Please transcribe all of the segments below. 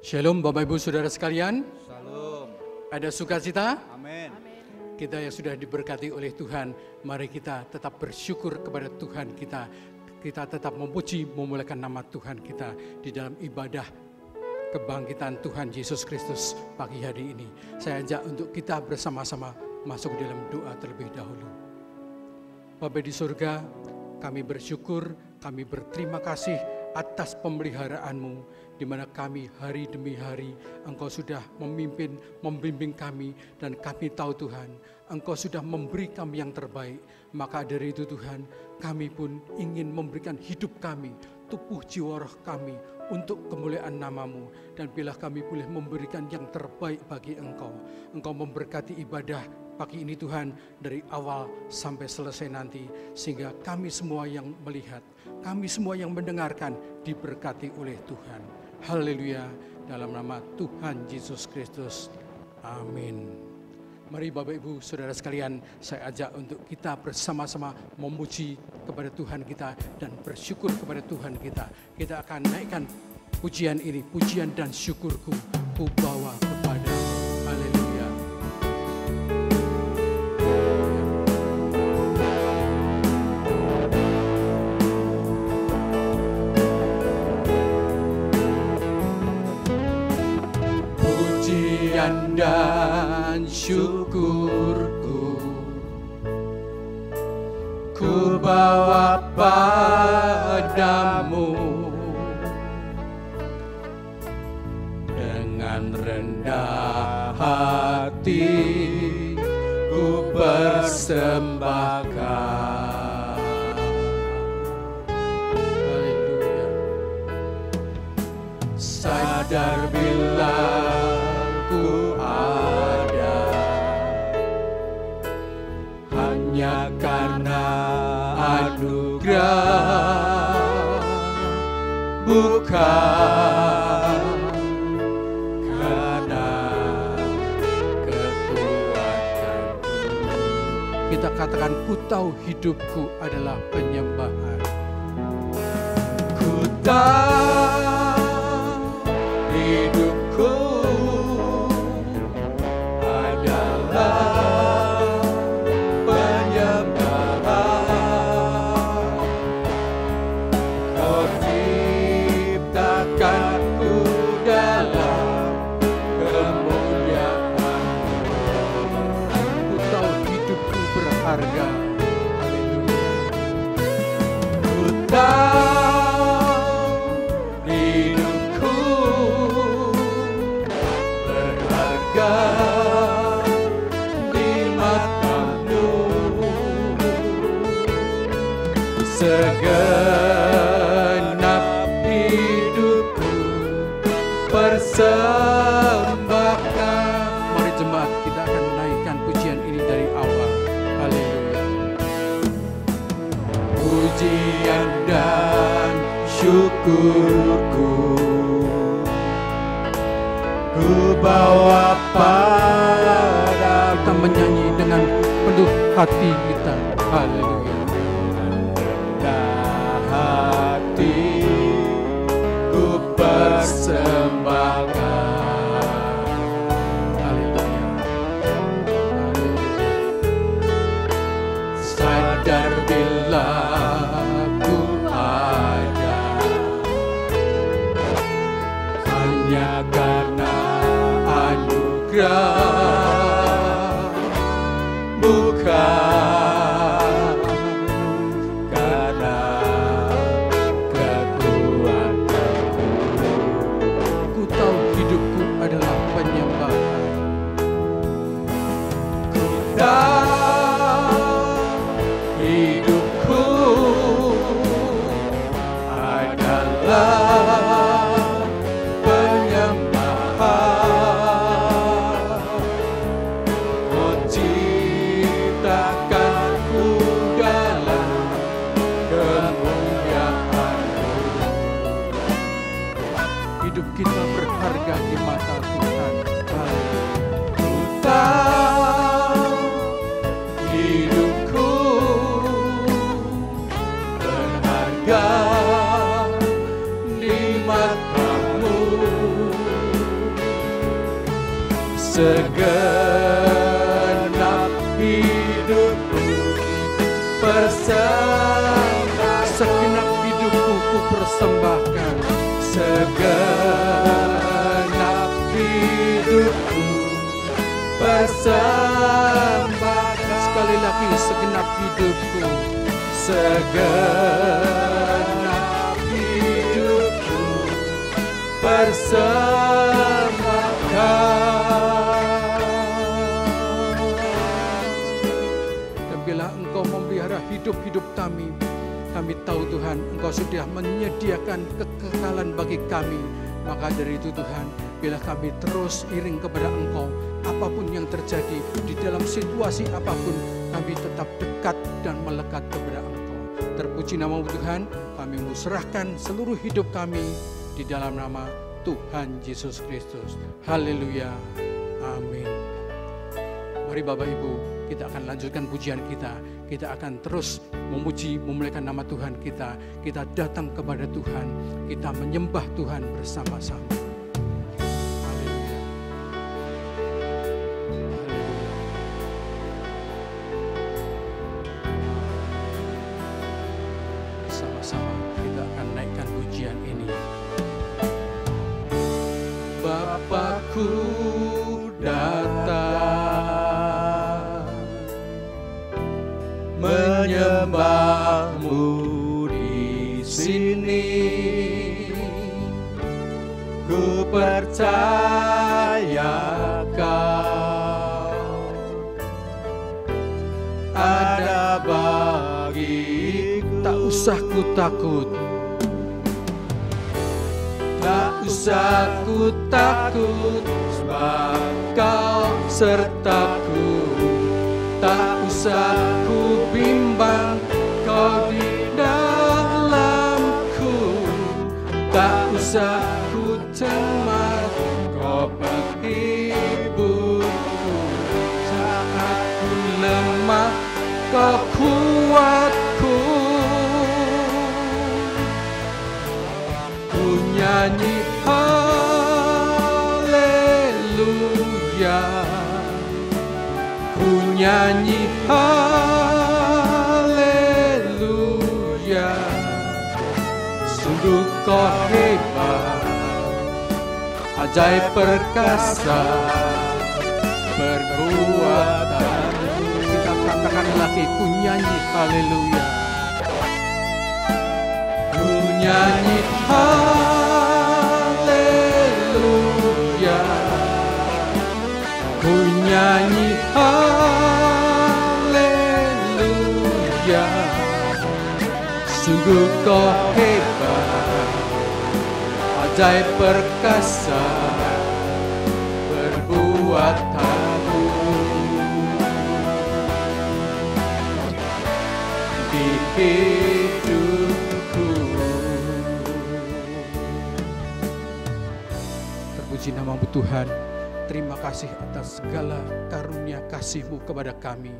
Shalom Bapak Ibu Saudara sekalian. Shalom. Ada sukacita? Amin. Kita yang sudah diberkati oleh Tuhan, mari kita tetap bersyukur kepada Tuhan kita. Kita tetap memuji, memuliakan nama Tuhan kita di dalam ibadah kebangkitan Tuhan Yesus Kristus pagi hari ini. Saya ajak untuk kita bersama-sama masuk dalam doa terlebih dahulu. Bapa di surga, kami bersyukur, kami berterima kasih atas pemeliharaan-Mu, di mana kami hari demi hari Engkau sudah memimpin, membimbing kami, dan kami tahu Tuhan, Engkau sudah memberi kami yang terbaik. Maka dari itu Tuhan, kami pun ingin memberikan hidup kami, tubuh jiwa roh kami untuk kemuliaan nama-Mu. Dan bila kami boleh memberikan yang terbaik bagi Engkau, Engkau memberkati ibadah pagi ini Tuhan, dari awal sampai selesai nanti, sehingga kami semua yang melihat, kami semua yang mendengarkan diberkati oleh Tuhan. Haleluya, dalam nama Tuhan Yesus Kristus. Amin. Mari Bapak Ibu Saudara sekalian, saya ajak untuk kita bersama-sama memuji kepada Tuhan kita dan bersyukur kepada Tuhan kita. Kita akan naikkan pujian ini, pujian dan syukurku ku bawa kepada. Haleluya. Pujian dan syukurku ku bawa padamu, dengan rendah hati ku persembahkan. Haleluya. Sadar bila ku ada hanya karena anugerah, bukan karena kekuatanku. Kita katakan, ku tahu hidupku adalah penyembahan. Ku tahu hidupku adalah penyembahan. Kau ciptakanku dalam kemuliaan-Mu. Ku tahu hidupku berharga. Haleluya. Ku tahu hidupku berharga di mata-Mu. Segenap hidupku persembahkan. Mari jemaat, kita akan naikkan pujian ini dari awal. Haleluya. Pujian dan syukurku ku bawa pada. Kita menyanyi dengan penuh hati kita. Haleluya. Rendah hati ku persembahkan. Haleluya. Sadar bila ku ada hanya karena anugerah, bukan karena kekuatanku. Ku tahu hidupku adalah penyembahan. Ku tahu hidupku adalah penyembahan. Kau ciptakanku dalam kemuliaan-Mu. Hidup kita berharga di mata Tuhan. Ku tahu hidupku berharga di mata-Mu. segenap hidupku segenap hidupku ku persembahkan, segenap hidupku persembahkan. Sekali lagi, segenap hidupku, segenap hidupku persembahkan. Dan bila Engkau memelihara hidup-hidup kami tahu Tuhan, Engkau sudah menyediakan kekekalan bagi kami. Maka dari itu Tuhan, bila kami terus iring kepada Engkau, apapun yang terjadi, di dalam situasi apapun, kami tetap dekat dan melekat kepada Engkau. Terpuji nama-Mu Tuhan, kami serahkan seluruh hidup kami di dalam nama Tuhan Yesus Kristus. Haleluya. Amin. Mari Bapak Ibu, kita akan lanjutkan pujian kita. Kita akan terus memuji, memuliakan nama Tuhan kita. Kita datang kepada Tuhan, kita menyembah Tuhan bersama-sama. Haleluya. Bersama-sama kita akan naikkan pujian ini. Bapakku datang menyembah-Mu di sini. Ku percaya Kau ada bagiku. Tak usah ku takut, tak usah ku takut, sebab Kau sertaku. Tak usah ku bimbang, Kau di dalamku. Tak usah ku cemas, Kau penghiburku. Saat ku lemah, Kau kuatku. Ku nyanyi haleluya, ku nyanyi haleluya. Sungguh Kau hebat, ajaib perkasa, perbuatan. Kita katakan lagi, ku nyanyi haleluya, ku nyanyi haleluya, ku nyanyi haleluya. Sungguh Kau hebat, ajaib perkasa, perbuatan-Mu di hidupku. Terpuji nama-Mu Tuhan. Terima kasih atas segala karunia kasih-Mu kepada kami.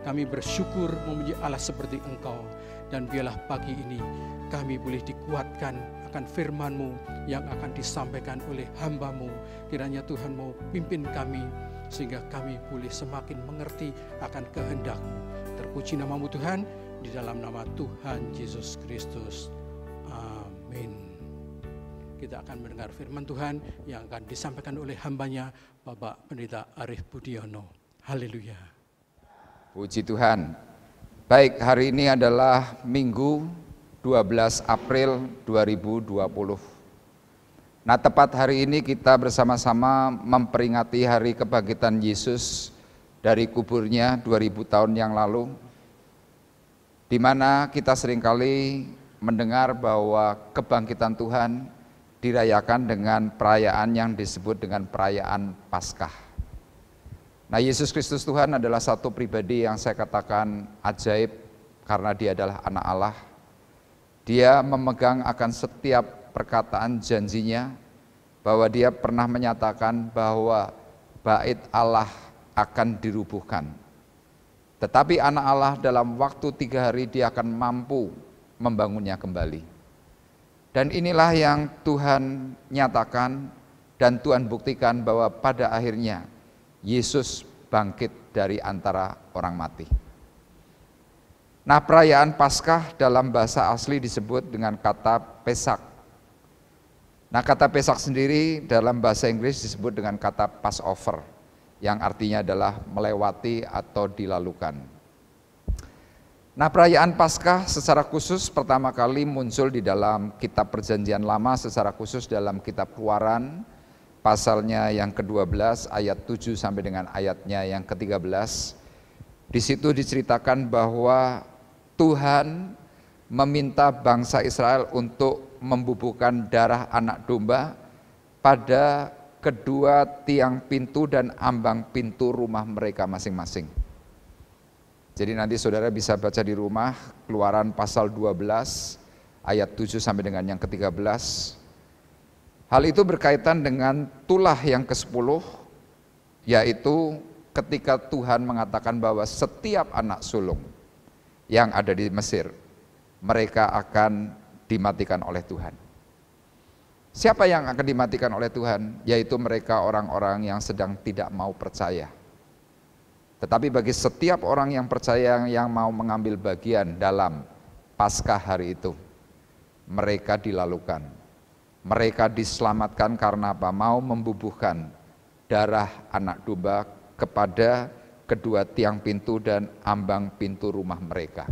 Kami bersyukur memuji Allah seperti Engkau. Dan biarlah pagi ini kami boleh dikuatkan akan firman-Mu yang akan disampaikan oleh hamba-Mu. Kiranya Tuhan mau pimpin kami sehingga kami boleh semakin mengerti akan kehendak-Mu. Terpuji nama-Mu Tuhan, di dalam nama Tuhan Yesus Kristus. Amin. Kita akan mendengar firman Tuhan yang akan disampaikan oleh hamba-Nya, Bapak Pendeta Arif Budiono. Haleluya. Puji Tuhan. Baik, hari ini adalah Minggu 12 April 2020. Nah, tepat hari ini kita bersama-sama memperingati hari kebangkitan Yesus dari kuburnya 2000 tahun yang lalu, di mana kita seringkali mendengar bahwa kebangkitan Tuhan dirayakan dengan perayaan yang disebut dengan perayaan Paskah. Nah, Yesus Kristus Tuhan adalah satu pribadi yang saya katakan ajaib karena Dia adalah anak Allah. Dia memegang akan setiap perkataan janjinya, bahwa Dia pernah menyatakan bahwa bait Allah akan dirubuhkan. Tetapi anak Allah dalam waktu 3 hari Dia akan mampu membangunnya kembali. Dan inilah yang Tuhan nyatakan dan Tuhan buktikan bahwa pada akhirnya Yesus bangkit dari antara orang mati. Nah, perayaan Paskah dalam bahasa asli disebut dengan kata Pesak. Nah, kata Pesak sendiri dalam bahasa Inggris disebut dengan kata Passover, yang artinya adalah melewati atau dilalukan. Nah, perayaan Paskah secara khusus pertama kali muncul di dalam kitab Perjanjian Lama, secara khusus dalam kitab Keluaran, pasalnya yang ke-12 ayat 7 sampai dengan ayatnya yang ke-13. Di situ diceritakan bahwa Tuhan meminta bangsa Israel untuk membubuhkan darah anak domba pada kedua tiang pintu dan ambang pintu rumah mereka masing-masing. Jadi nanti saudara bisa baca di rumah Keluaran pasal 12 ayat 7 sampai dengan yang ke-13. Hal itu berkaitan dengan tulah yang ke-10, yaitu ketika Tuhan mengatakan bahwa setiap anak sulung yang ada di Mesir, mereka akan dimatikan oleh Tuhan. Siapa yang akan dimatikan oleh Tuhan? Yaitu mereka orang-orang yang sedang tidak mau percaya. Tetapi bagi setiap orang yang percaya yang mau mengambil bagian dalam Paskah hari itu, mereka dilalukan. Mereka diselamatkan karena apa? Mau membubuhkan darah anak domba kepada kedua tiang pintu dan ambang pintu rumah mereka.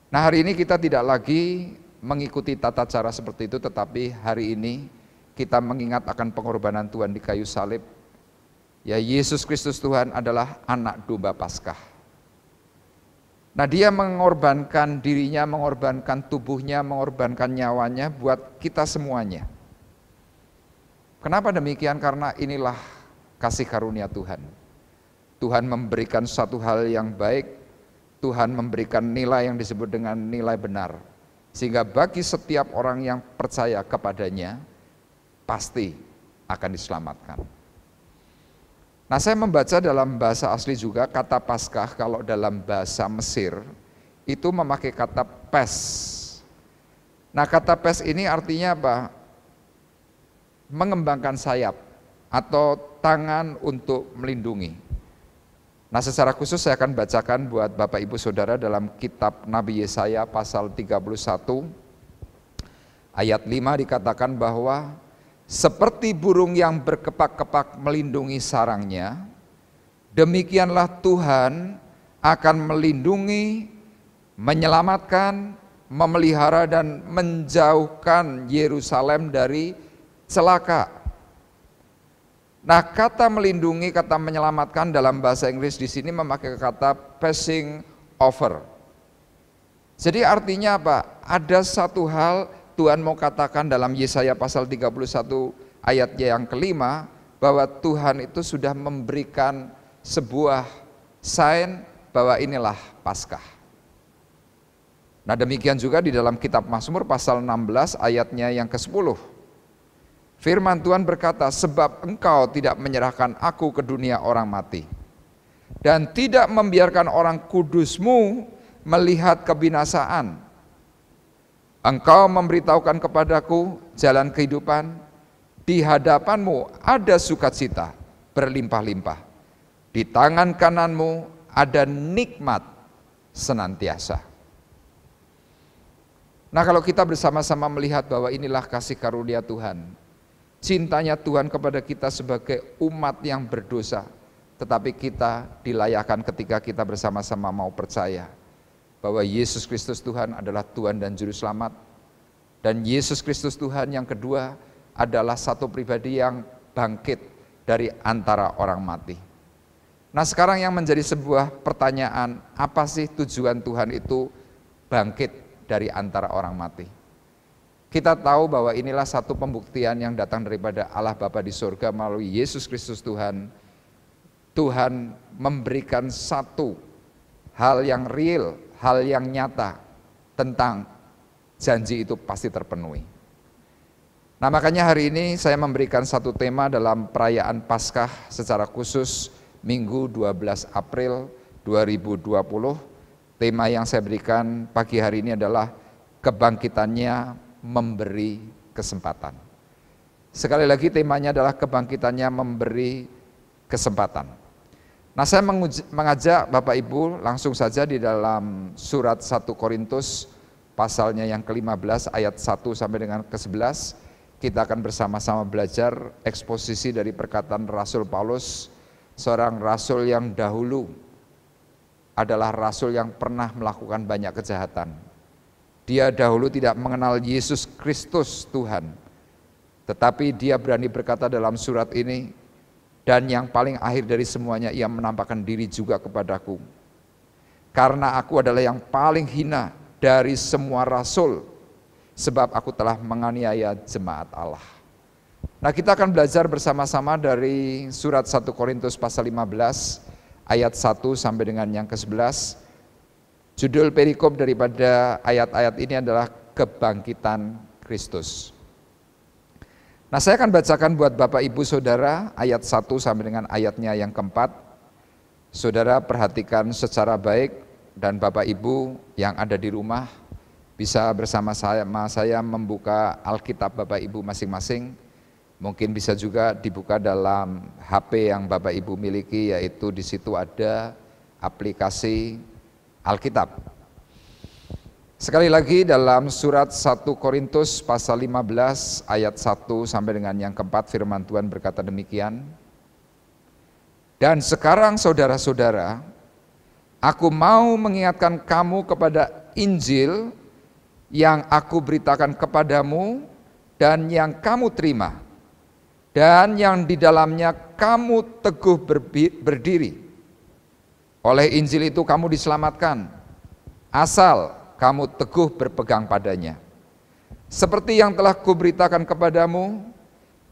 Nah, hari ini kita tidak lagi mengikuti tata cara seperti itu, tetapi hari ini kita mengingat akan pengorbanan Tuhan di kayu salib. Ya, Yesus Kristus Tuhan adalah anak domba Paskah. Nah, dia mengorbankan dirinya, mengorbankan tubuhnya, mengorbankan nyawanya buat kita semuanya. Kenapa demikian? Karena inilah kasih karunia Tuhan. Tuhan memberikan satu hal yang baik, Tuhan memberikan nilai yang disebut dengan nilai benar. Sehingga bagi setiap orang yang percaya kepadanya, pasti akan diselamatkan. Nah, saya membaca dalam bahasa asli juga kata Paskah kalau dalam bahasa Mesir, itu memakai kata pes. Nah, kata pes ini artinya apa? Mengembangkan sayap atau tangan untuk melindungi. Nah, secara khusus saya akan bacakan buat Bapak Ibu Saudara dalam kitab Nabi Yesaya pasal 31 ayat 5 dikatakan bahwa seperti burung yang berkepak-kepak melindungi sarangnya, demikianlah Tuhan akan melindungi, menyelamatkan, memelihara dan menjauhkan Yerusalem dari celaka. Nah, kata melindungi, kata menyelamatkan dalam bahasa Inggris di sini memakai kata passing over. Jadi artinya apa? Ada satu hal Tuhan mau katakan dalam Yesaya pasal 31 ayatnya yang kelima, bahwa Tuhan itu sudah memberikan sebuah sign bahwa inilah Paskah. Nah, demikian juga di dalam kitab Mazmur pasal 16 ayatnya yang ke-10. Firman Tuhan berkata, sebab engkau tidak menyerahkan aku ke dunia orang mati, dan tidak membiarkan orang kudusmu melihat kebinasaan. Engkau memberitahukan kepadaku jalan kehidupan, di hadapanmu ada sukacita berlimpah-limpah, di tangan kananmu ada nikmat senantiasa. Nah, kalau kita bersama-sama melihat bahwa inilah kasih karunia Tuhan, cintanya Tuhan kepada kita sebagai umat yang berdosa, tetapi kita dilayakan ketika kita bersama-sama mau percaya bahwa Yesus Kristus Tuhan adalah Tuhan dan Juru Selamat. Dan Yesus Kristus Tuhan yang kedua adalah satu pribadi yang bangkit dari antara orang mati. Nah, sekarang yang menjadi sebuah pertanyaan, apa sih tujuan Tuhan itu bangkit dari antara orang mati? Kita tahu bahwa inilah satu pembuktian yang datang daripada Allah Bapa di surga melalui Yesus Kristus Tuhan. Tuhan memberikan satu hal yang real, hal yang nyata tentang janji itu pasti terpenuhi. Nah, makanya hari ini saya memberikan satu tema dalam perayaan Paskah secara khusus Minggu 12 April 2020. Tema yang saya berikan pagi hari ini adalah kebangkitannya memberi kesempatan. Sekali lagi temanya adalah kebangkitannya memberi kesempatan. Nah, saya mengajak Bapak Ibu langsung saja di dalam surat 1 Korintus pasalnya yang ke-15 ayat 1 sampai dengan ke-11. Kita akan bersama-sama belajar eksposisi dari perkataan Rasul Paulus, seorang rasul yang dahulu adalah rasul yang pernah melakukan banyak kejahatan. Dia dahulu tidak mengenal Yesus Kristus Tuhan, tetapi dia berani berkata dalam surat ini, dan yang paling akhir dari semuanya, ia menampakkan diri juga kepadaku. Karena aku adalah yang paling hina dari semua rasul, sebab aku telah menganiaya jemaat Allah. Nah, kita akan belajar bersama-sama dari surat 1 Korintus pasal 15 ayat 1 sampai dengan yang ke-11. Judul perikop daripada ayat-ayat ini adalah kebangkitan Kristus. Nah, saya akan bacakan buat Bapak Ibu Saudara ayat 1 sampai dengan ayatnya yang keempat. Saudara perhatikan secara baik, dan Bapak Ibu yang ada di rumah bisa bersama saya membuka Alkitab Bapak Ibu masing-masing. Mungkin bisa juga dibuka dalam HP yang Bapak Ibu miliki, yaitu di situ ada aplikasi Alkitab. Sekali lagi dalam surat 1 Korintus pasal 15 ayat 1 sampai dengan yang keempat, firman Tuhan berkata demikian. Dan sekarang saudara-saudara, aku mau mengingatkan kamu kepada Injil yang aku beritakan kepadamu dan yang kamu terima, dan yang di dalamnya kamu teguh berdiri. Oleh Injil itu kamu diselamatkan, asal kamu teguh berpegang padanya. Seperti yang telah kuberitakan kepadamu,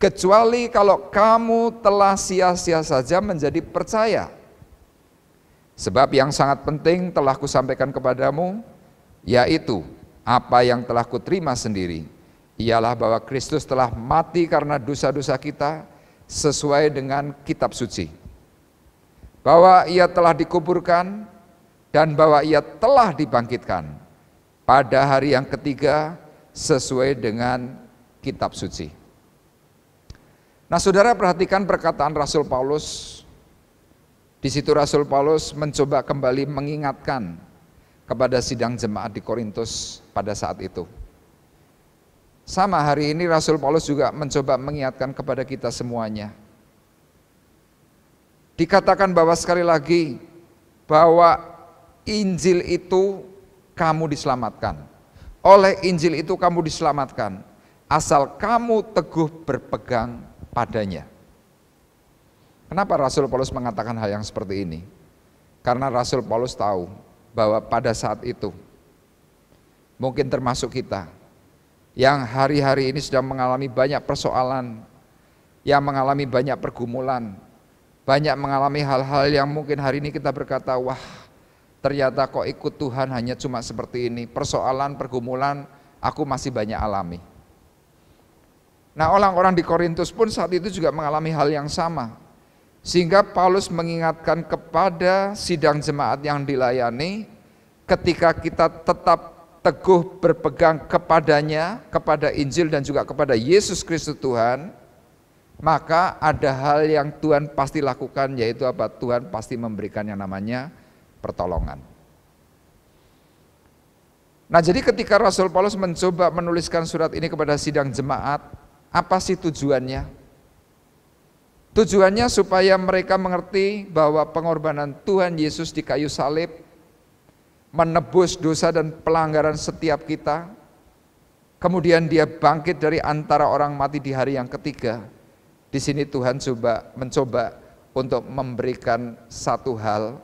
kecuali kalau kamu telah sia-sia saja menjadi percaya. Sebab yang sangat penting telah kusampaikan kepadamu, yaitu apa yang telah kuterima sendiri, ialah bahwa Kristus telah mati karena dosa-dosa kita sesuai dengan kitab suci. Bahwa ia telah dikuburkan dan bahwa ia telah dibangkitkan pada hari yang ketiga sesuai dengan kitab suci. Nah, saudara perhatikan perkataan Rasul Paulus. Di situ Rasul Paulus mencoba kembali mengingatkan kepada sidang jemaat di Korintus pada saat itu. Sama hari ini Rasul Paulus juga mencoba mengingatkan kepada kita semuanya. Dikatakan bahwa sekali lagi bahwa Injil itu kamu diselamatkan. Oleh Injil itu kamu diselamatkan, asal kamu teguh berpegang padanya. Kenapa Rasul Paulus mengatakan hal yang seperti ini? Karena Rasul Paulus tahu bahwa pada saat itu, mungkin termasuk kita, yang hari-hari ini sedang mengalami banyak persoalan, yang mengalami banyak pergumulan, banyak mengalami hal-hal yang mungkin hari ini kita berkata, wah, ternyata kok ikut Tuhan hanya cuma seperti ini, persoalan, pergumulan aku masih banyak alami. Nah, orang-orang di Korintus pun saat itu juga mengalami hal yang sama. Sehingga Paulus mengingatkan kepada sidang jemaat yang dilayani, ketika kita tetap teguh berpegang kepadanya, kepada Injil dan juga kepada Yesus Kristus Tuhan, maka ada hal yang Tuhan pasti lakukan, yaitu apa? Tuhan pasti memberikan yang namanya pertolongan. Nah, jadi ketika Rasul Paulus mencoba menuliskan surat ini kepada sidang jemaat, apa sih tujuannya? Tujuannya supaya mereka mengerti bahwa pengorbanan Tuhan Yesus di kayu salib menebus dosa dan pelanggaran setiap kita. Kemudian dia bangkit dari antara orang mati di hari yang ketiga. Di sini Tuhan mencoba untuk memberikan satu hal,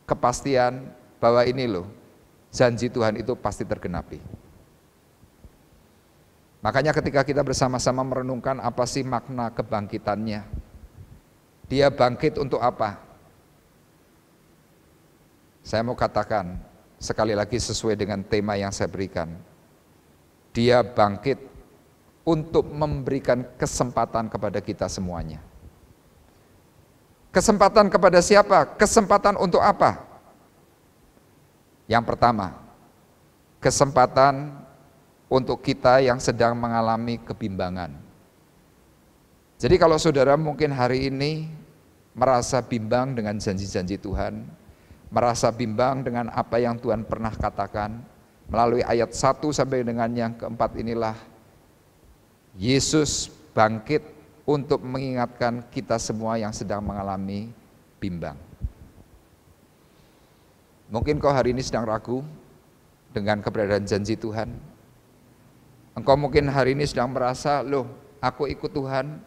kepastian bahwa ini loh, janji Tuhan itu pasti tergenapi. Makanya ketika kita bersama-sama merenungkan apa sih makna kebangkitannya, dia bangkit untuk apa? Saya mau katakan sekali lagi sesuai dengan tema yang saya berikan, dia bangkit untuk memberikan kesempatan kepada kita semuanya. Kesempatan kepada siapa? Kesempatan untuk apa? Yang pertama, kesempatan untuk kita yang sedang mengalami kebimbangan. Jadi kalau saudara mungkin hari ini merasa bimbang dengan janji-janji Tuhan, merasa bimbang dengan apa yang Tuhan pernah katakan. Melalui ayat 1 sampai dengan yang keempat inilah Yesus bangkit untuk mengingatkan kita semua yang sedang mengalami bimbang. Mungkin kau hari ini sedang ragu dengan keberadaan janji Tuhan. Engkau mungkin hari ini sedang merasa, loh aku ikut Tuhan,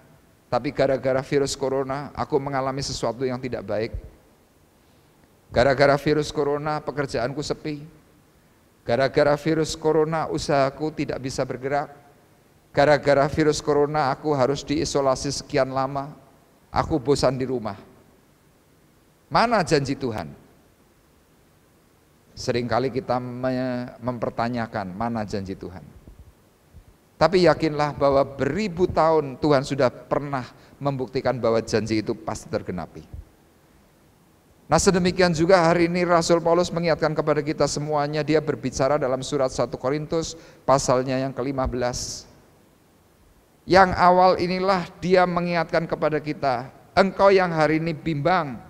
tapi gara-gara virus corona aku mengalami sesuatu yang tidak baik. Gara-gara virus corona pekerjaanku sepi. Gara-gara virus corona usahaku tidak bisa bergerak. Gara-gara virus corona aku harus diisolasi sekian lama. Aku bosan di rumah. Mana janji Tuhan? Seringkali kita mempertanyakan mana janji Tuhan. Tapi yakinlah bahwa beribu tahun Tuhan sudah pernah membuktikan bahwa janji itu pasti tergenapi. Nah sedemikian juga hari ini Rasul Paulus mengingatkan kepada kita semuanya, dia berbicara dalam surat 1 Korintus pasalnya yang ke-15. Yang awal inilah dia mengingatkan kepada kita, engkau yang hari ini bimbang.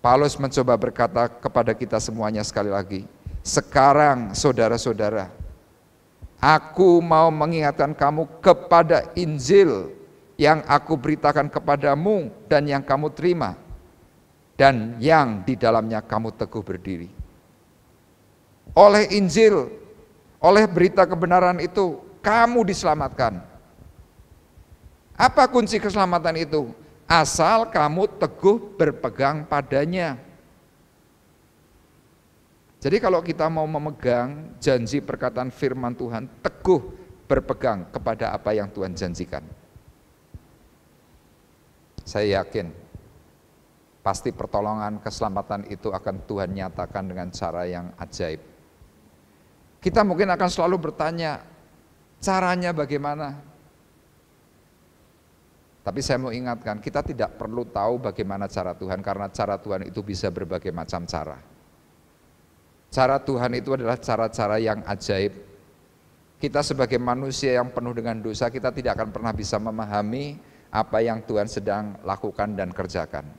Paulus mencoba berkata kepada kita semuanya sekali lagi, sekarang saudara-saudara, aku mau mengingatkan kamu kepada Injil yang aku beritakan kepadamu dan yang kamu terima, dan yang di dalamnya kamu teguh berdiri. Oleh Injil, oleh berita kebenaran itu, kamu diselamatkan. Apa kunci keselamatan itu? Asal kamu teguh berpegang padanya. Jadi kalau kita mau memegang janji perkataan firman Tuhan, teguh berpegang kepada apa yang Tuhan janjikan. Saya yakin pasti pertolongan keselamatan itu akan Tuhan nyatakan dengan cara yang ajaib. Kita mungkin akan selalu bertanya, caranya bagaimana? Tapi saya mau ingatkan, kita tidak perlu tahu bagaimana cara Tuhan, karena cara Tuhan itu bisa berbagai macam cara. Cara Tuhan itu adalah cara-cara yang ajaib. Kita sebagai manusia yang penuh dengan dosa, kita tidak akan pernah bisa memahami apa yang Tuhan sedang lakukan dan kerjakan.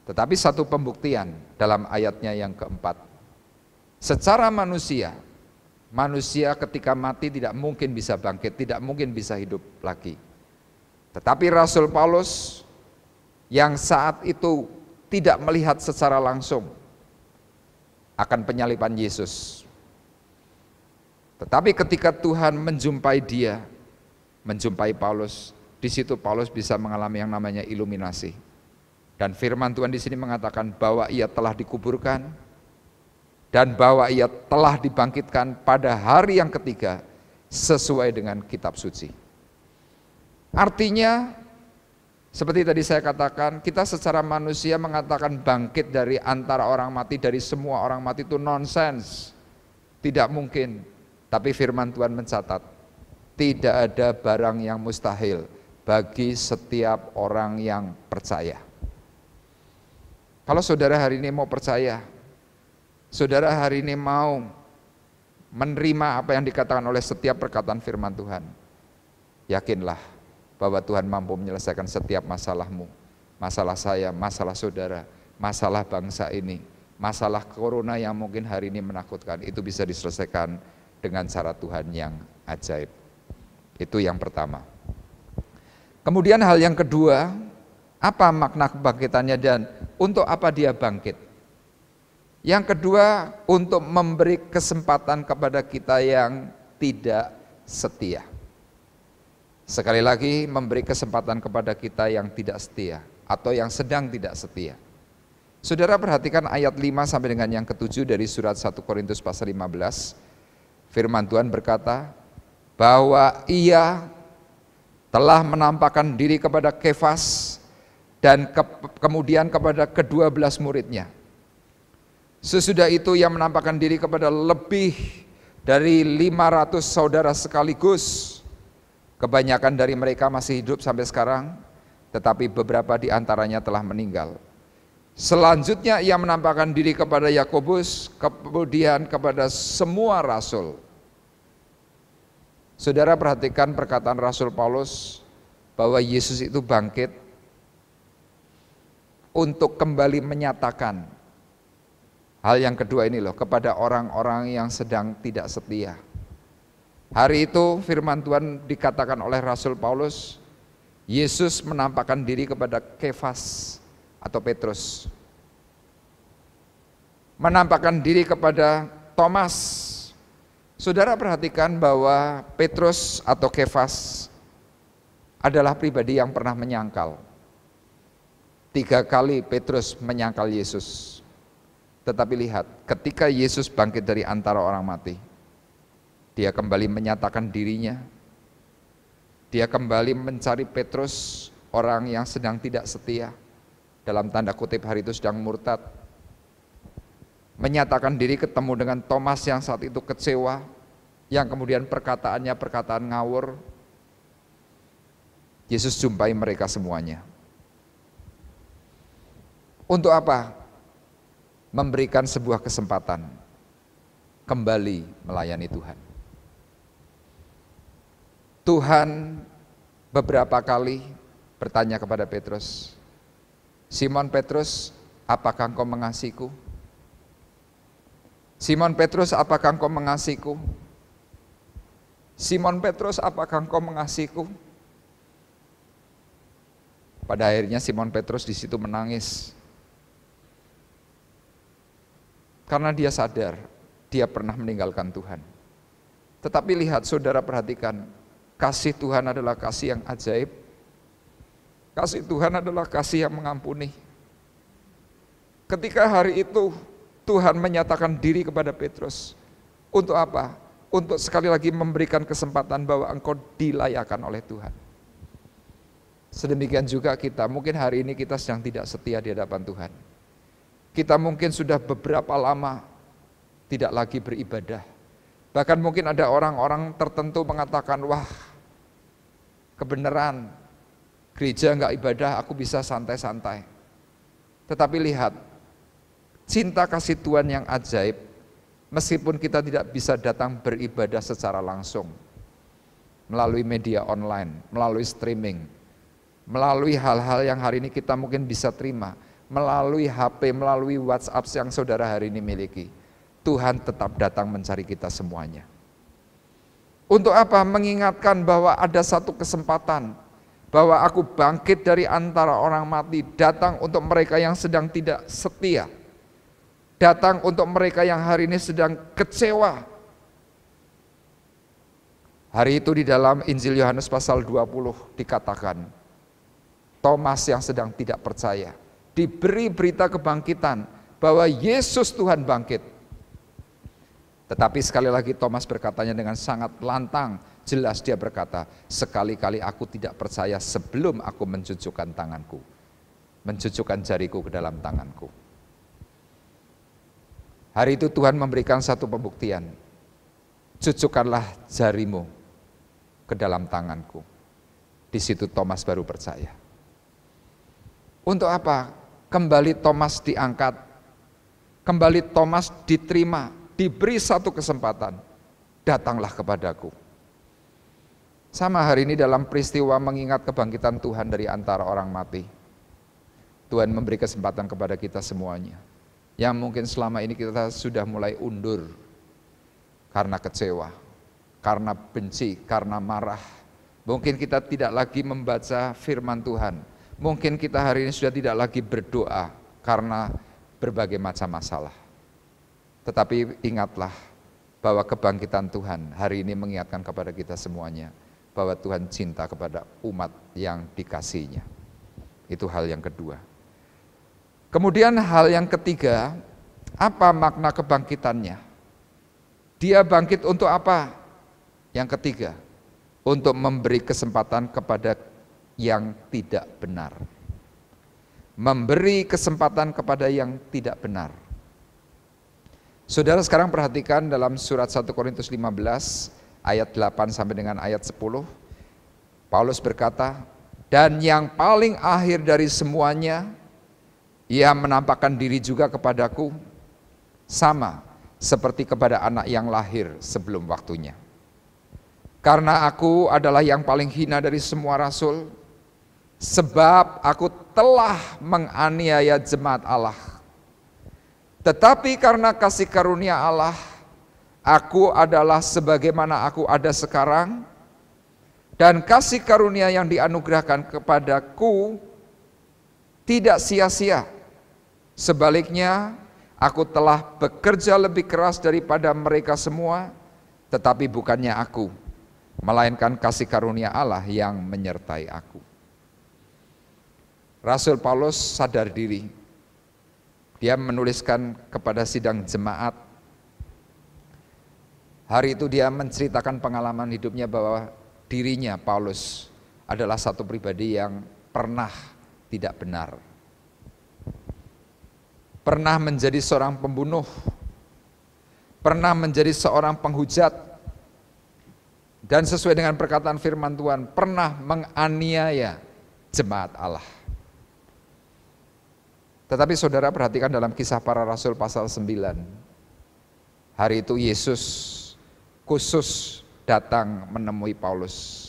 Tetapi satu pembuktian dalam ayatnya yang keempat. Secara manusia, manusia ketika mati tidak mungkin bisa bangkit, tidak mungkin bisa hidup lagi. Tetapi Rasul Paulus yang saat itu tidak melihat secara langsung akan penyaliban Yesus. Tetapi ketika Tuhan menjumpai dia, menjumpai Paulus, di situ Paulus bisa mengalami yang namanya iluminasi. Dan firman Tuhan di sini mengatakan bahwa ia telah dikuburkan dan bahwa ia telah dibangkitkan pada hari yang ketiga sesuai dengan kitab suci. Artinya, seperti tadi saya katakan, kita secara manusia mengatakan bangkit dari antara orang mati, dari semua orang mati itu nonsens. Tidak mungkin. Tapi firman Tuhan mencatat, tidak ada barang yang mustahil bagi setiap orang yang percaya. Kalau saudara hari ini mau percaya, saudara hari ini mau menerima apa yang dikatakan oleh setiap perkataan firman Tuhan, yakinlah bahwa Tuhan mampu menyelesaikan setiap masalahmu, masalah saya, masalah saudara, masalah bangsa ini, masalah corona yang mungkin hari ini menakutkan, itu bisa diselesaikan dengan cara Tuhan yang ajaib. Itu yang pertama. Kemudian hal yang kedua, apa makna kebangkitannya dan untuk apa dia bangkit? Yang kedua, untuk memberi kesempatan kepada kita yang tidak setia. Sekali lagi, memberi kesempatan kepada kita yang tidak setia atau yang sedang tidak setia. Saudara perhatikan ayat 5 sampai dengan yang ke-7 dari surat 1 Korintus pasal 15. Firman Tuhan berkata bahwa ia telah menampakkan diri kepada Kefas dan kemudian kepada ke-12 muridnya. Sesudah itu ia menampakkan diri kepada lebih dari 500 saudara sekaligus. Kebanyakan dari mereka masih hidup sampai sekarang, tetapi beberapa di antaranya telah meninggal. Selanjutnya ia menampakkan diri kepada Yakobus, kemudian kepada semua rasul. Saudara perhatikan perkataan Rasul Paulus bahwa Yesus itu bangkit untuk kembali menyatakan hal yang kedua ini loh, kepada orang-orang yang sedang tidak setia. Hari itu firman Tuhan dikatakan oleh Rasul Paulus, Yesus menampakkan diri kepada Kefas atau Petrus, menampakkan diri kepada Thomas. Saudara perhatikan bahwa Petrus atau Kefas adalah pribadi yang pernah menyangkal. 3 kali Petrus menyangkal Yesus. Tetapi lihat, ketika Yesus bangkit dari antara orang mati, dia kembali menyatakan dirinya. Dia kembali mencari Petrus, orang yang sedang tidak setia, dalam tanda kutip hari itu sedang murtad. Menyatakan diri ketemu dengan Thomas yang saat itu kecewa, yang kemudian perkataannya perkataan ngawur. Yesus jumpai mereka semuanya. Untuk apa? Memberikan sebuah kesempatan kembali melayani Tuhan. Tuhan beberapa kali bertanya kepada Petrus, Simon Petrus, apakah engkau mengasihiku? Simon Petrus, apakah engkau mengasihiku? Simon Petrus, apakah engkau mengasihiku? Pada akhirnya Simon Petrus di situ menangis. Karena dia sadar, dia pernah meninggalkan Tuhan. Tetapi lihat saudara, perhatikan, kasih Tuhan adalah kasih yang ajaib. Kasih Tuhan adalah kasih yang mengampuni. Ketika hari itu Tuhan menyatakan diri kepada Petrus. Untuk apa? Untuk sekali lagi memberikan kesempatan bahwa engkau dilayakan oleh Tuhan. Sedemikian juga kita, mungkin hari ini kita sedang tidak setia di hadapan Tuhan. Kita mungkin sudah beberapa lama tidak lagi beribadah. Bahkan mungkin ada orang-orang tertentu mengatakan, wah kebenaran, gereja enggak ibadah, aku bisa santai-santai. Tetapi lihat, cinta kasih Tuhan yang ajaib, meskipun kita tidak bisa datang beribadah secara langsung, melalui media online, melalui streaming, melalui hal-hal yang hari ini kita mungkin bisa terima, melalui HP, melalui WhatsApp yang saudara hari ini miliki, Tuhan tetap datang mencari kita semuanya. Untuk apa? Mengingatkan bahwa ada satu kesempatan, bahwa aku bangkit dari antara orang mati, datang untuk mereka yang sedang tidak setia, datang untuk mereka yang hari ini sedang kecewa. Hari itu di dalam Injil Yohanes pasal 20 dikatakan, Thomas yang sedang tidak percaya diberi berita kebangkitan bahwa Yesus Tuhan bangkit. Tetapi sekali lagi Thomas berkatanya dengan sangat lantang, jelas dia berkata, sekali-kali aku tidak percaya sebelum aku mencucukkan tanganku, mencucukkan jariku ke dalam tanganku. Hari itu Tuhan memberikan satu pembuktian, cucukkanlah jarimu ke dalam tanganku. Di situ Thomas baru percaya. Untuk apa? Kembali Thomas diangkat, kembali Thomas diterima, diberi satu kesempatan, datanglah kepadaku. Sama hari ini dalam peristiwa mengingat kebangkitan Tuhan dari antara orang mati, Tuhan memberi kesempatan kepada kita semuanya, yang mungkin selama ini kita sudah mulai undur karena kecewa, karena benci, karena marah. Mungkin kita tidak lagi membaca firman Tuhan, mungkin kita hari ini sudah tidak lagi berdoa karena berbagai macam masalah. Tetapi ingatlah bahwa kebangkitan Tuhan hari ini mengingatkan kepada kita semuanya bahwa Tuhan cinta kepada umat yang dikasihinya. Itu hal yang kedua. Kemudian hal yang ketiga, apa makna kebangkitannya? Dia bangkit untuk apa? Yang ketiga, untuk memberi kesempatan kepada yang tidak benar. Memberi kesempatan kepada yang tidak benar. Saudara sekarang perhatikan dalam surat 1 Korintus 15 ayat 8 sampai dengan ayat 10. Paulus berkata, dan yang paling akhir dari semuanya, ia menampakkan diri juga kepadaku, sama seperti kepada anak yang lahir sebelum waktunya. Karena aku adalah yang paling hina dari semua rasul, sebab aku telah menganiaya jemaat Allah. Tetapi karena kasih karunia Allah, aku adalah sebagaimana aku ada sekarang, dan kasih karunia yang dianugerahkan kepadaku tidak sia-sia. Sebaliknya, aku telah bekerja lebih keras daripada mereka semua, tetapi bukannya aku, melainkan kasih karunia Allah yang menyertai aku. Rasul Paulus sadar diri. Dia menuliskan kepada sidang jemaat. Hari itu dia menceritakan pengalaman hidupnya bahwa dirinya, Paulus, adalah satu pribadi yang pernah tidak benar. Pernah menjadi seorang pembunuh, pernah menjadi seorang penghujat, dan sesuai dengan perkataan firman Tuhan, pernah menganiaya jemaat Allah. Tetapi saudara perhatikan dalam Kisah Para Rasul pasal 9, hari itu Yesus khusus datang menemui Paulus.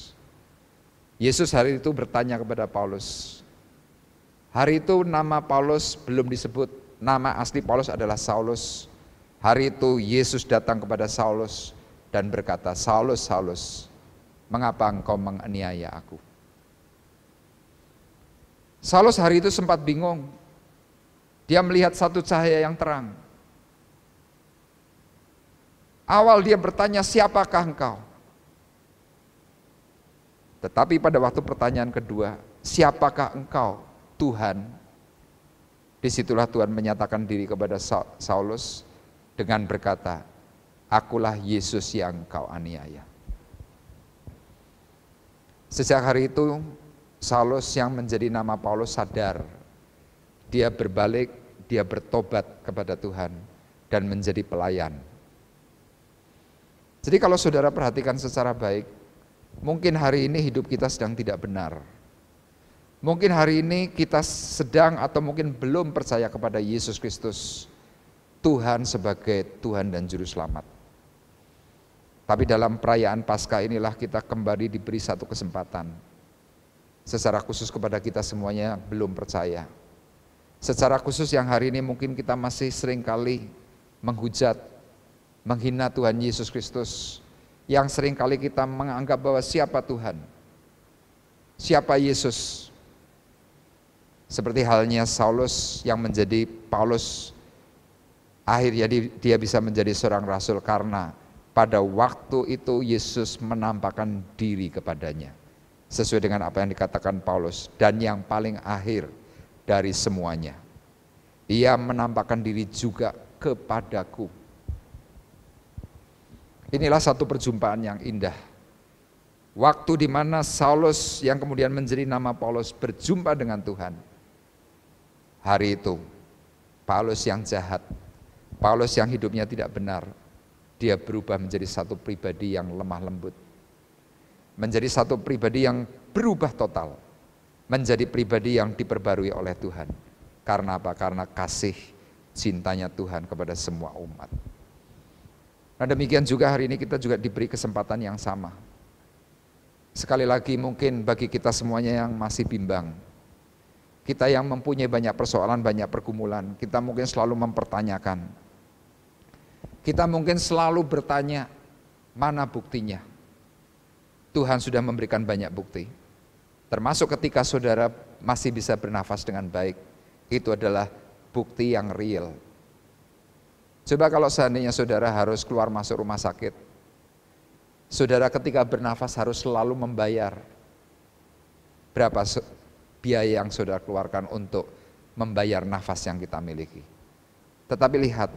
Yesus hari itu bertanya kepada Paulus. Hari itu nama Paulus belum disebut. Nama asli Paulus adalah Saulus. Hari itu Yesus datang kepada Saulus dan berkata, Saulus, Saulus, mengapa engkau menganiaya aku? Saulus hari itu sempat bingung. Dia melihat satu cahaya yang terang. Awal dia bertanya, siapakah engkau? Tetapi pada waktu pertanyaan kedua, siapakah engkau, Tuhan? Disitulah Tuhan menyatakan diri kepada Saulus dengan berkata, akulah Yesus yang kau aniaya. Sejak hari itu, Saulus yang menjadi nama Paulus sadar. Dia berbalik, dia bertobat kepada Tuhan dan menjadi pelayan. Jadi kalau saudara perhatikan secara baik, mungkin hari ini hidup kita sedang tidak benar. Mungkin hari ini kita sedang atau mungkin belum percaya kepada Yesus Kristus, Tuhan sebagai Tuhan dan Juru Selamat. Tapi dalam perayaan Paskah inilah kita kembali diberi satu kesempatan. Secara khusus kepada kita semuanya yang belum percaya. Secara khusus yang hari ini mungkin kita masih seringkali menghujat, menghina Tuhan Yesus Kristus. Yang seringkali kita menganggap bahwa siapa Tuhan? Siapa Yesus? Seperti halnya Saulus yang menjadi Paulus, akhirnya dia bisa menjadi seorang rasul karena pada waktu itu Yesus menampakkan diri kepadanya. Sesuai dengan apa yang dikatakan Paulus, dan yang paling akhir dari semuanya, ia menampakkan diri juga kepadaku. Inilah satu perjumpaan yang indah. Waktu di mana Saulus yang kemudian menjadi nama Paulus berjumpa dengan Tuhan. Hari itu, Paulus yang jahat, Paulus yang hidupnya tidak benar, dia berubah menjadi satu pribadi yang lemah lembut. Menjadi satu pribadi yang berubah total. Menjadi pribadi yang diperbarui oleh Tuhan. Karena apa? Karena kasih cintanya Tuhan kepada semua umat. Nah demikian juga hari ini kita juga diberi kesempatan yang sama. Sekali lagi mungkin bagi kita semuanya yang masih bimbang, kita yang mempunyai banyak persoalan, banyak pergumulan, kita mungkin selalu mempertanyakan. Kita mungkin selalu bertanya, mana buktinya? Tuhan sudah memberikan banyak bukti. Termasuk ketika saudara masih bisa bernafas dengan baik, itu adalah bukti yang real. Coba kalau seandainya saudara harus keluar masuk rumah sakit, saudara ketika bernafas harus selalu membayar berapa biaya yang saudara keluarkan untuk membayar nafas yang kita miliki. Tetapi lihat,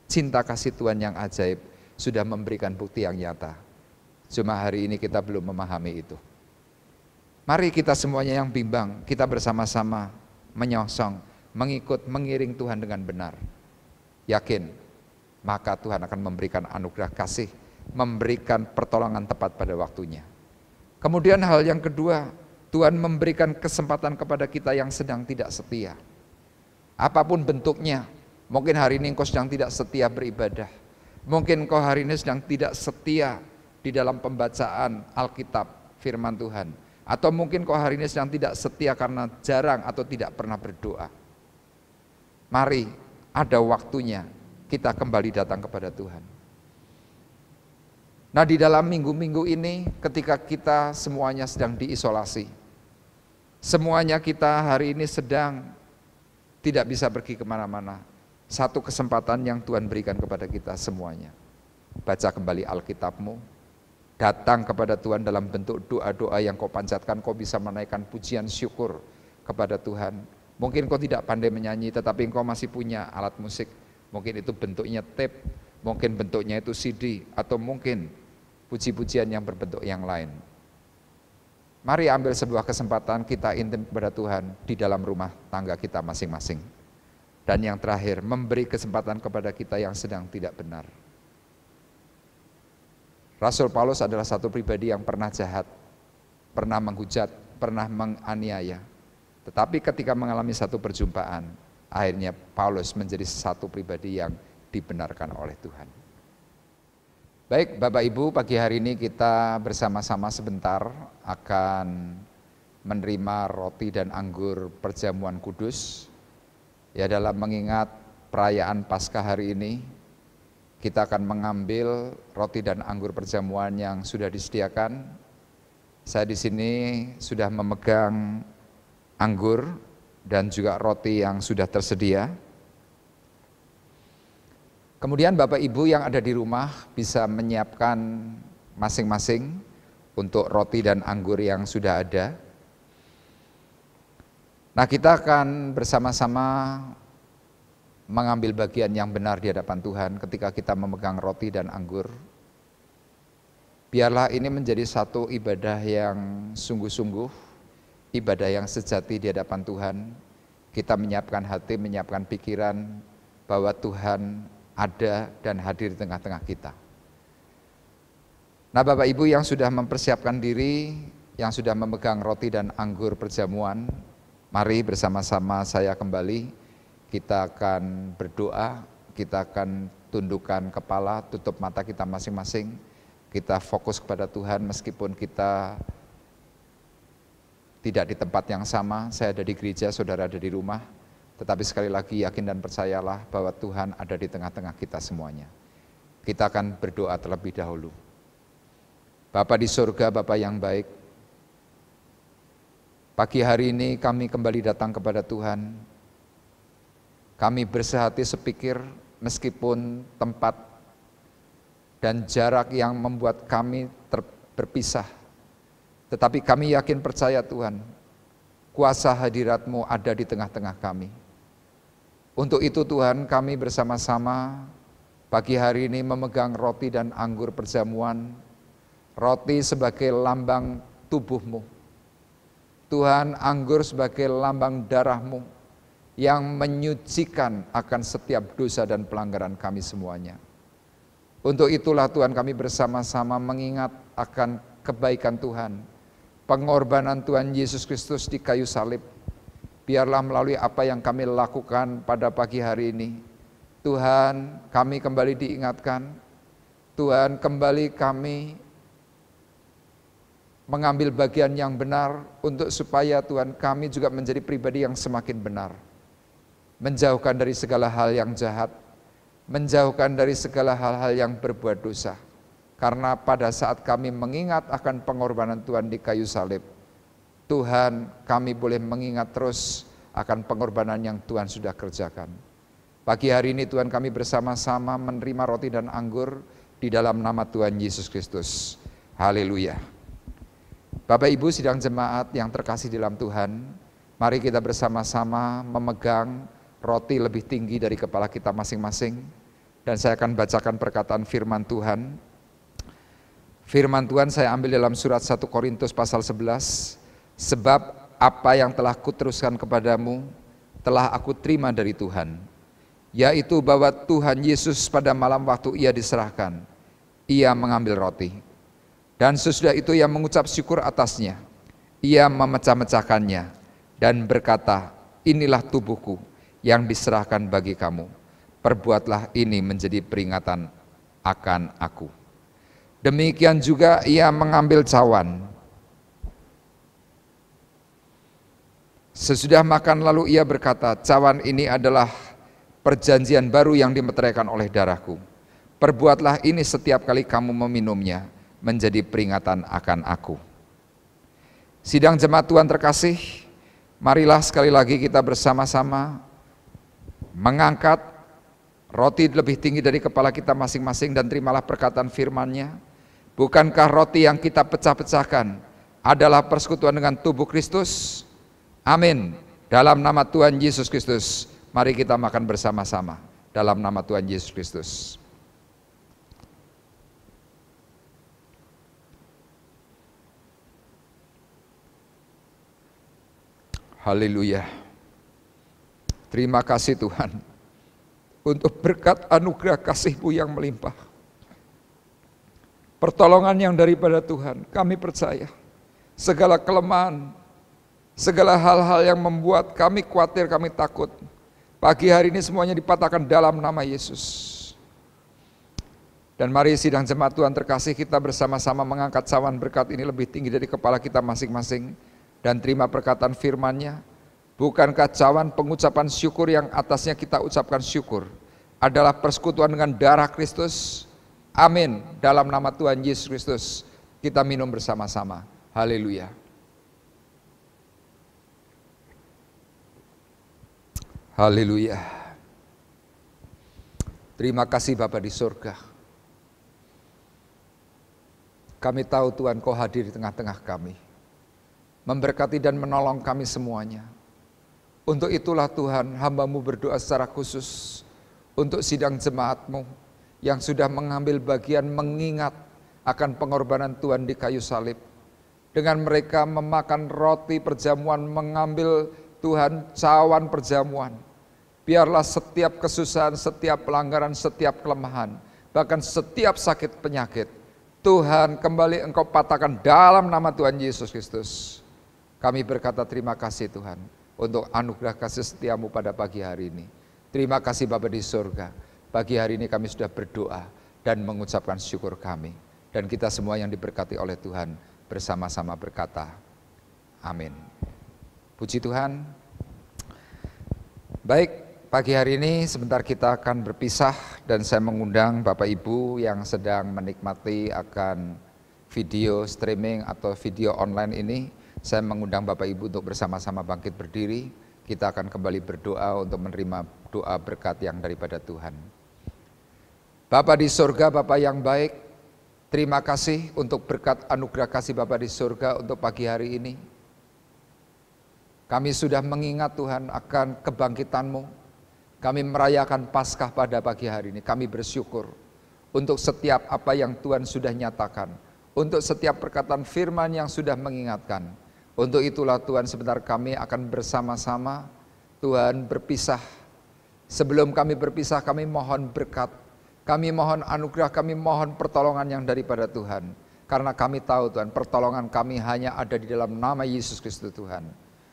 cinta kasih Tuhan yang ajaib sudah memberikan bukti yang nyata. Cuma hari ini kita belum memahami itu. Mari kita semuanya yang bimbang, kita bersama-sama menyongsong, mengikut, mengiring Tuhan dengan benar. Yakin, maka Tuhan akan memberikan anugerah kasih, memberikan pertolongan tepat pada waktunya. Kemudian hal yang kedua, Tuhan memberikan kesempatan kepada kita yang sedang tidak setia. Apapun bentuknya, mungkin hari ini engkau sedang tidak setia beribadah. Mungkin engkau hari ini sedang tidak setia di dalam pembacaan Alkitab, firman Tuhan. Atau mungkin kau hari ini sedang tidak setia karena jarang atau tidak pernah berdoa. Mari, ada waktunya kita kembali datang kepada Tuhan. Nah, di dalam minggu-minggu ini ketika kita semuanya sedang diisolasi, semuanya kita hari ini sedang tidak bisa pergi kemana-mana. Satu kesempatan yang Tuhan berikan kepada kita semuanya. Baca kembali Alkitabmu, datang kepada Tuhan dalam bentuk doa-doa yang kau panjatkan, kau bisa menaikkan pujian syukur kepada Tuhan. Mungkin kau tidak pandai menyanyi, tetapi kau masih punya alat musik. Mungkin itu bentuknya tape, mungkin bentuknya itu CD, atau mungkin puji-pujian yang berbentuk yang lain. Mari ambil sebuah kesempatan kita intim kepada Tuhan di dalam rumah tangga kita masing-masing. Dan yang terakhir, memberi kesempatan kepada kita yang sedang tidak benar. Rasul Paulus adalah satu pribadi yang pernah jahat, pernah menghujat, pernah menganiaya. Tetapi ketika mengalami satu perjumpaan, akhirnya Paulus menjadi satu pribadi yang dibenarkan oleh Tuhan. Baik Bapak Ibu, pagi hari ini kita bersama-sama sebentar akan menerima roti dan anggur perjamuan kudus. Ya, dalam mengingat perayaan Paskah hari ini, kita akan mengambil roti dan anggur perjamuan yang sudah disediakan. Saya di sini sudah memegang anggur dan juga roti yang sudah tersedia. Kemudian Bapak Ibu yang ada di rumah bisa menyiapkan masing-masing untuk roti dan anggur yang sudah ada. Nah, kita akan bersama-sama mengambil bagian yang benar di hadapan Tuhan ketika kita memegang roti dan anggur. Biarlah ini menjadi satu ibadah yang sungguh-sungguh, ibadah yang sejati di hadapan Tuhan. Kita menyiapkan hati, menyiapkan pikiran bahwa Tuhan ada dan hadir di tengah-tengah kita. Nah, Bapak Ibu yang sudah mempersiapkan diri, yang sudah memegang roti dan anggur perjamuan, mari bersama-sama saya kembali. Kita akan berdoa, kita akan tundukkan kepala, tutup mata kita masing-masing. Kita fokus kepada Tuhan meskipun kita tidak di tempat yang sama. Saya ada di gereja, saudara ada di rumah. Tetapi sekali lagi yakin dan percayalah bahwa Tuhan ada di tengah-tengah kita semuanya. Kita akan berdoa terlebih dahulu. Bapa di surga, Bapa yang baik, pagi hari ini kami kembali datang kepada Tuhan. Kami bersehati sepikir meskipun tempat dan jarak yang membuat kami berpisah. Tetapi kami yakin percaya Tuhan, kuasa hadirat-Mu ada di tengah-tengah kami. Untuk itu Tuhan kami bersama-sama pagi hari ini memegang roti dan anggur perjamuan. Roti sebagai lambang tubuh-Mu. Tuhan, anggur sebagai lambang darah-Mu yang menyucikan akan setiap dosa dan pelanggaran kami semuanya. Untuk itulah Tuhan kami bersama-sama mengingat akan kebaikan Tuhan, pengorbanan Tuhan Yesus Kristus di kayu salib. Biarlah melalui apa yang kami lakukan pada pagi hari ini, Tuhan kami kembali diingatkan, Tuhan kembali kami mengambil bagian yang benar untuk supaya Tuhan kami juga menjadi pribadi yang semakin benar. Menjauhkan dari segala hal yang jahat, menjauhkan dari segala hal-hal yang berbuat dosa. Karena pada saat kami mengingat akan pengorbanan Tuhan di kayu salib, Tuhan kami boleh mengingat terus akan pengorbanan yang Tuhan sudah kerjakan. Pagi hari ini Tuhan kami bersama-sama menerima roti dan anggur di dalam nama Tuhan Yesus Kristus. Haleluya. Bapak Ibu sidang jemaat yang terkasih dalam Tuhan, mari kita bersama-sama memegang roti lebih tinggi dari kepala kita masing-masing. Dan saya akan bacakan perkataan firman Tuhan. Firman Tuhan saya ambil dalam surat 1 Korintus pasal 11. Sebab apa yang telah kuteruskan kepadamu, telah aku terima dari Tuhan. Yaitu bahwa Tuhan Yesus pada malam waktu ia diserahkan, ia mengambil roti. Dan sesudah itu ia mengucap syukur atasnya. Ia memecah-mecahkannya dan berkata, inilah tubuhku yang diserahkan bagi kamu. Perbuatlah ini menjadi peringatan akan aku. Demikian juga ia mengambil cawan Sesudah makan lalu ia berkata, cawan ini adalah perjanjian baru yang dimeteraikan oleh darahku. Perbuatlah ini setiap kali kamu meminumnya, menjadi peringatan akan aku. Sidang jemaat Tuhan terkasih, marilah sekali lagi kita bersama-sama mengangkat roti lebih tinggi dari kepala kita masing-masing dan terimalah perkataan firman-Nya. Bukankah roti yang kita pecah-pecahkan adalah persekutuan dengan tubuh Kristus? Amin. Dalam nama Tuhan Yesus Kristus, mari kita makan bersama-sama. Dalam nama Tuhan Yesus Kristus. Haleluya. Terima kasih Tuhan untuk berkat anugerah kasih-Mu yang melimpah. Pertolongan yang daripada Tuhan, kami percaya segala kelemahan, segala hal-hal yang membuat kami khawatir, kami takut, pagi hari ini semuanya dipatahkan dalam nama Yesus. Dan mari sidang jemaat Tuhan terkasih, kita bersama-sama mengangkat cawan berkat ini lebih tinggi dari kepala kita masing-masing dan terima perkataan firman-Nya. Bukankah cawan pengucapan syukur yang atasnya kita ucapkan syukur adalah persekutuan dengan darah Kristus? Amin. Dalam nama Tuhan Yesus Kristus kita minum bersama-sama. Haleluya. Haleluya. Terima kasih Bapa di surga. Kami tahu Tuhan Kau hadir di tengah-tengah kami, memberkati dan menolong kami semuanya. Untuk itulah Tuhan, hamba-Mu berdoa secara khusus untuk sidang jemaat-Mu yang sudah mengambil bagian mengingat akan pengorbanan Tuhan di kayu salib. Dengan mereka memakan roti perjamuan, mengambil Tuhan cawan perjamuan. Biarlah setiap kesusahan, setiap pelanggaran, setiap kelemahan, bahkan setiap sakit penyakit, Tuhan kembali Engkau patahkan dalam nama Tuhan Yesus Kristus. Kami berkata terima kasih Tuhan untuk anugerah kasih setia-Mu pada pagi hari ini. Terima kasih Bapa di surga. Pagi hari ini kami sudah berdoa dan mengucapkan syukur kami. Dan kita semua yang diberkati oleh Tuhan bersama-sama berkata, amin. Puji Tuhan. Baik, pagi hari ini sebentar kita akan berpisah dan saya mengundang Bapak Ibu yang sedang menikmati akan video streaming atau video online ini. Saya mengundang Bapak Ibu untuk bersama-sama bangkit berdiri. Kita akan kembali berdoa untuk menerima doa berkat yang daripada Tuhan. Bapa di surga, Bapa yang baik, terima kasih untuk berkat anugerah kasih Bapa di surga untuk pagi hari ini. Kami sudah mengingat Tuhan akan kebangkitan-Mu. Kami merayakan Paskah pada pagi hari ini. Kami bersyukur untuk setiap apa yang Tuhan sudah nyatakan. Untuk setiap perkataan firman yang sudah mengingatkan. Untuk itulah Tuhan sebentar kami akan bersama-sama Tuhan berpisah. Sebelum kami berpisah kami mohon berkat. Kami mohon anugerah, kami mohon pertolongan yang daripada Tuhan. Karena kami tahu Tuhan pertolongan kami hanya ada di dalam nama Yesus Kristus Tuhan.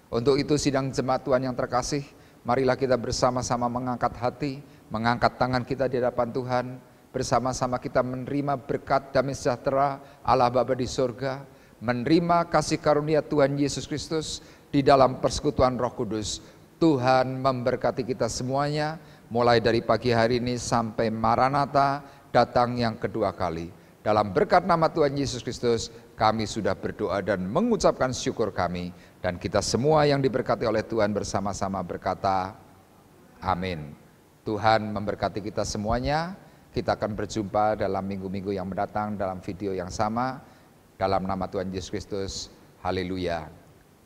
Untuk itu sidang jemaat Tuhan yang terkasih, marilah kita bersama-sama mengangkat hati, mengangkat tangan kita di hadapan Tuhan. Bersama-sama kita menerima berkat damai sejahtera Allah Bapa di surga. Menerima kasih karunia Tuhan Yesus Kristus di dalam persekutuan Roh Kudus. Tuhan memberkati kita semuanya, mulai dari pagi hari ini sampai Maranatha datang yang kedua kali. Dalam berkat nama Tuhan Yesus Kristus, kami sudah berdoa dan mengucapkan syukur kami. Dan kita semua yang diberkati oleh Tuhan bersama-sama berkata, amin. Tuhan memberkati kita semuanya. Kita akan berjumpa dalam minggu-minggu yang mendatang dalam video yang sama. Dalam nama Tuhan Yesus Kristus, haleluya,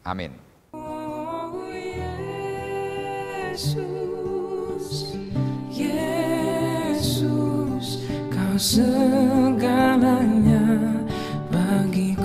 amin. Oh Yesus, Yesus, Kau segalanya bagiku.